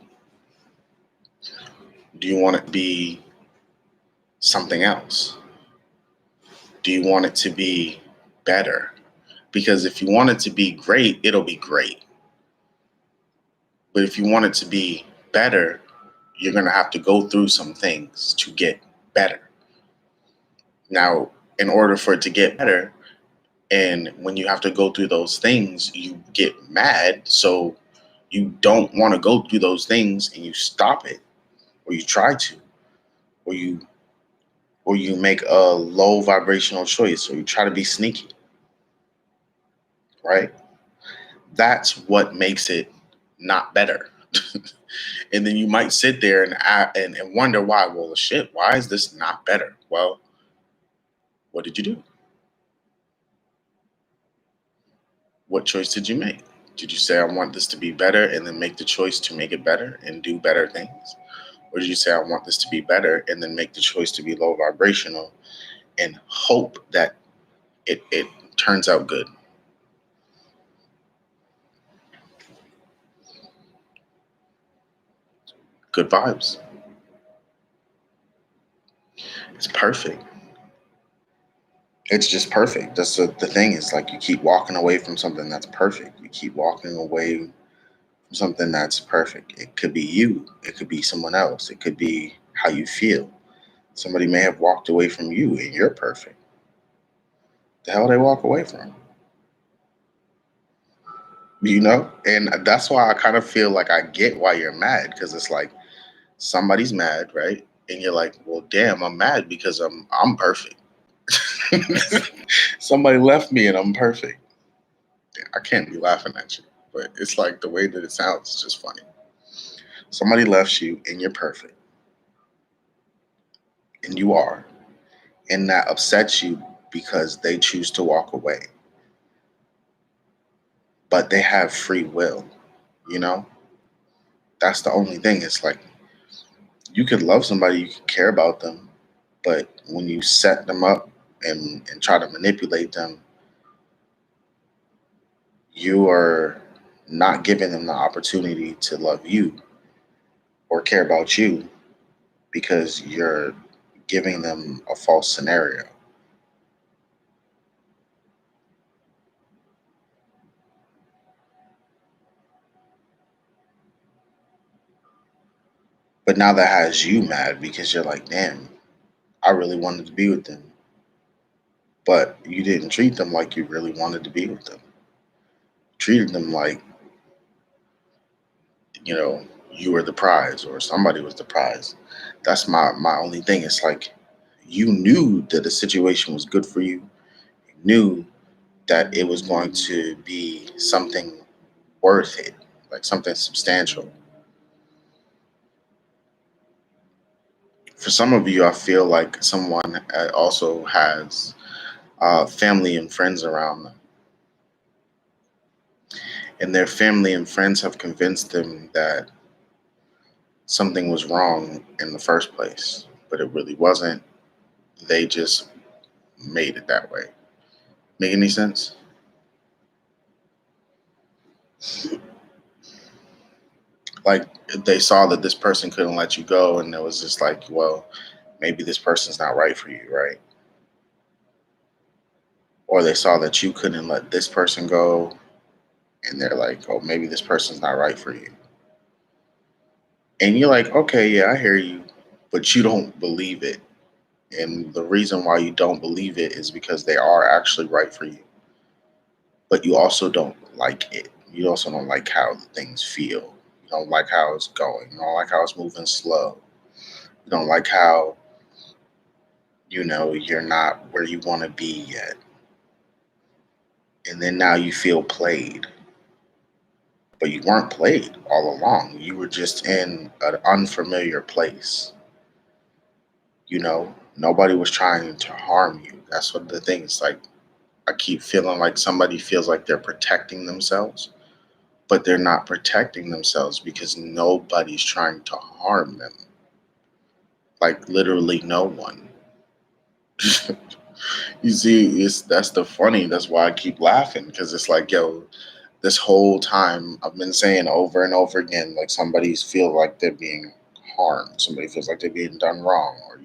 Do you want it to be something else? Do you want it to be better? Because if you want it to be great, it'll be great. But if you want it to be better, you're going to have to go through some things to get better. Now, in order for it to get better, and when you have to go through those things, you get mad. So you don't want to go through those things and you stop it, or you try to, or you make a low vibrational choice, or you try to be sneaky, right? That's what makes it not better. And then you might sit there and wonder why. Well, shit, why is this not better? Well, what did you do? What choice did you make? Did you say, I want this to be better, and then make the choice to make it better and do better things? Or did you say, I want this to be better, and then make the choice to be low vibrational and hope that it turns out good? Good vibes. It's perfect. It's just perfect. That's the thing. Is like you keep walking away from something that's perfect. You keep walking away from something that's perfect. It could be you. It could be someone else. It could be how you feel. Somebody may have walked away from you and you're perfect. The hell they walk away from? You know? And that's why I kind of feel like I get why you're mad, because it's like somebody's mad, right? And you're like, well, damn, I'm mad because I'm perfect. Somebody left me and I'm perfect. I can't be laughing at you, but it's like the way that it sounds is just funny. Somebody left you and you're perfect. And you are. And that upsets you because they choose to walk away. But they have free will, you know? That's the only thing. It's like you could love somebody, you could care about them, but when you set them up and try to manipulate them, you are not giving them the opportunity to love you or care about you, because you're giving them a false scenario. But now that has you mad because you're like, damn, I really wanted to be with them. But you didn't treat them like you really wanted to be with them. Treated them like, you know, you were the prize or somebody was the prize. That's my only thing. It's like you knew that the situation was good for you. You knew that it was going to be something worth it, like something substantial. For some of you, I feel like someone also has family and friends around them, and their family and friends have convinced them that something was wrong in the first place, but it really wasn't. They just made it that way. Make any sense? Like they saw that this person couldn't let you go, and it was just like, well, maybe this person's not right for you, right? Or they saw that you couldn't let this person go, and they're like, oh, maybe this person's not right for you. And you're like, okay, yeah, I hear you, but you don't believe it. And the reason why you don't believe it is because they are actually right for you, but you also don't like it. You also don't like how the things feel. You don't like how it's going. You don't like how it's moving slow. You don't like how, you're not where you want to be yet. And then now you feel played, but you weren't played all along. You were just in an unfamiliar place. Nobody was trying to harm you. That's what the thing is like. I keep feeling like somebody feels like they're protecting themselves, but they're not protecting themselves because nobody's trying to harm them. Like literally no one. You see, that's the funny. That's why I keep laughing because it's like, yo, this whole time I've been saying over and over again, like somebody's feel like they're being harmed. Somebody feels like they're being done wrong, or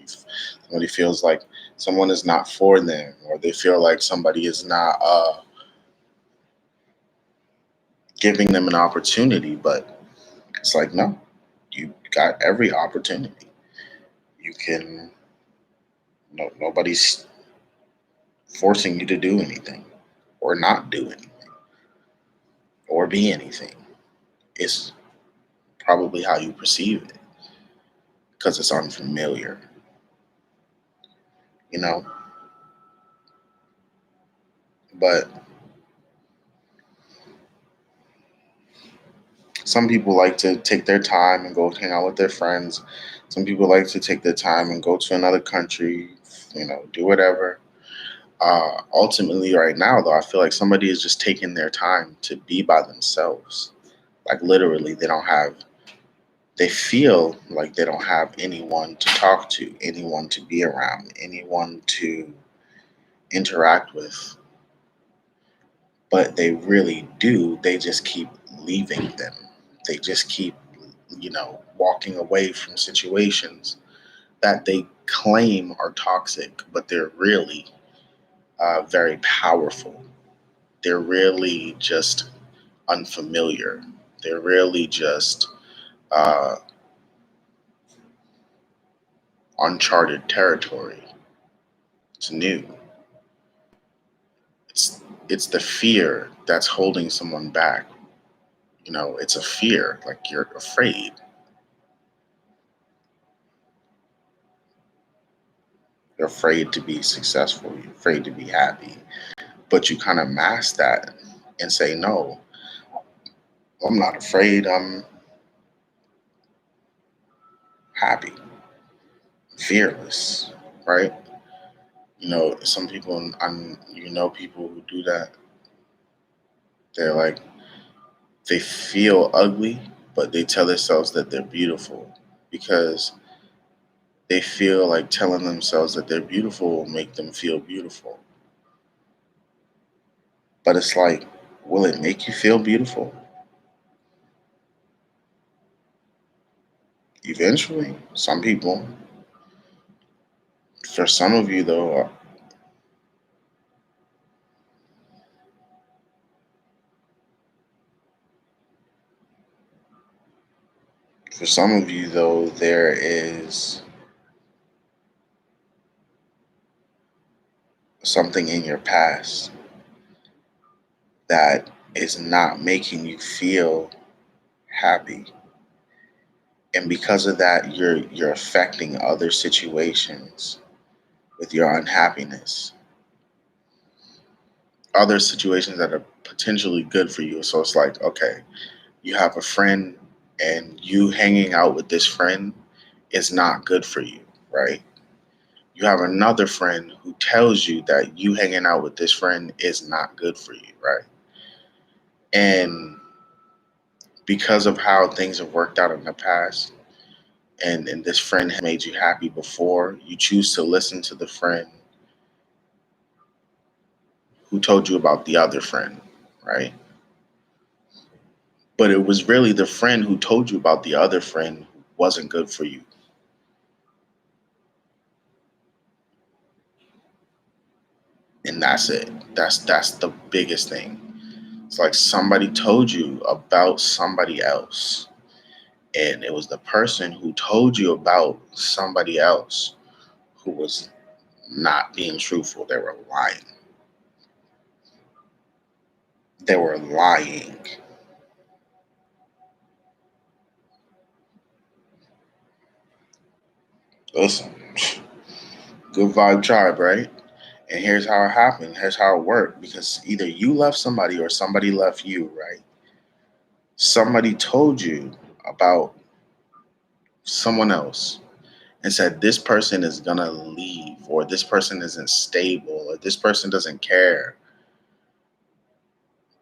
somebody feels like someone is not for them, or they feel like somebody is not giving them an opportunity. But it's like, no, you got every opportunity. You can. No, nobody's forcing you to do anything, or not do anything, or be anything. It's probably how you perceive it because it's unfamiliar, you know. But some people like to take their time and go hang out with their friends. Some people like to take their time and go to another country, do whatever. Ultimately, right now, though, I feel like somebody is just taking their time to be by themselves. Like, literally, they feel like they don't have anyone to talk to, anyone to be around, anyone to interact with. But they really do. They just keep leaving them. They just keep, walking away from situations that they claim are toxic, but they're really very powerful. They're really just unfamiliar. They're really just uh, uncharted territory. It's new. It's the fear that's holding someone back. It's a fear. Like you're afraid. You're afraid to be successful. You're afraid to be happy. But you kind of mask that and say, no, I'm not afraid. I'm happy, fearless, right? Some people, people who do that, they're like, they feel ugly, but they tell themselves that they're beautiful because they feel like telling themselves that they're beautiful will make them feel beautiful. But it's like, will it make you feel beautiful? Eventually, some people. For some of you, though, For some of you, though, there is something in your past that is not making you feel happy. And because of that, you're affecting other situations with your unhappiness. Other situations that are potentially good for you. So it's like, okay, you have a friend and you hanging out with this friend is not good for you, right? You have another friend who tells you that you hanging out with this friend is not good for you, right? And because of how things have worked out in the past, and this friend has made you happy before, you choose to listen to the friend who told you about the other friend, right? But it was really the friend who told you about the other friend who wasn't good for you. And that's it. That's the biggest thing. It's like somebody told you about somebody else. And it was the person who told you about somebody else who was not being truthful. They were lying. They were lying. Listen, good vibe tribe, right? And here's how it happened. Here's how it worked. Because either you left somebody or somebody left you, right? Somebody told you about someone else and said this person is gonna leave, or this person isn't stable, or this person doesn't care.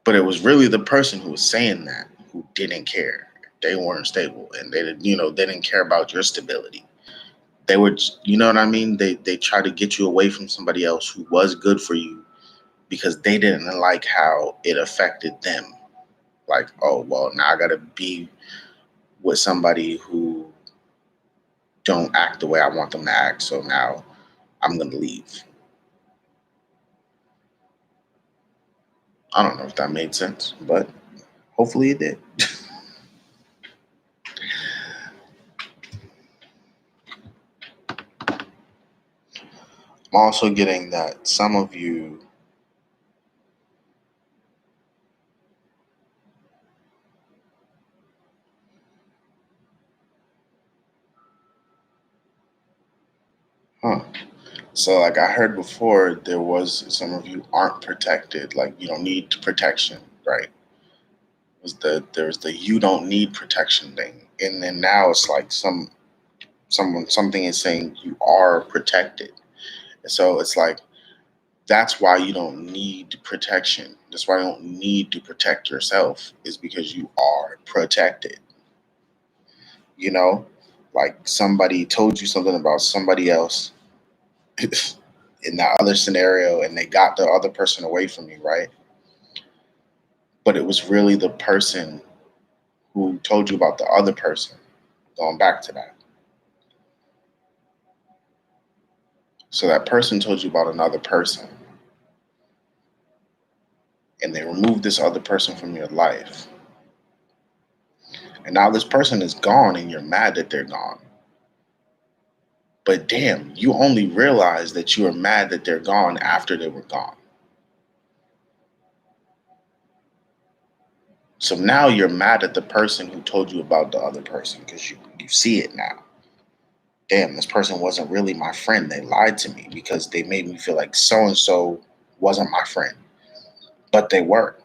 But it was really the person who was saying that who didn't care. They weren't stable, and they didn't care about your stability. They were, you know what I mean? They tried to get you away from somebody else who was good for you because they didn't like how it affected them. Like, oh well, now I gotta be with somebody who don't act the way I want them to act, so now I'm gonna leave. I don't know if that made sense, but hopefully it did. I'm also getting that some of you, huh? So, like I heard before, there was some of you aren't protected. Like you don't need protection, right? There's the you don't need protection thing, and then now it's like something is saying you are protected. And so it's like that's why you don't need protection. That's why you don't need to protect yourself is because you are protected. You know, like somebody told you something about somebody else in that other scenario, and they got the other person away from you, right? But it was really the person who told you about the other person. Going back to that. So that person told you about another person, and they removed this other person from your life. And now this person is gone, and you're mad that they're gone. But damn, you only realize that you were mad that they're gone after they were gone. So now you're mad at the person who told you about the other person because you see it now. Damn, this person wasn't really my friend. They lied to me because they made me feel like so and so wasn't my friend, but they were.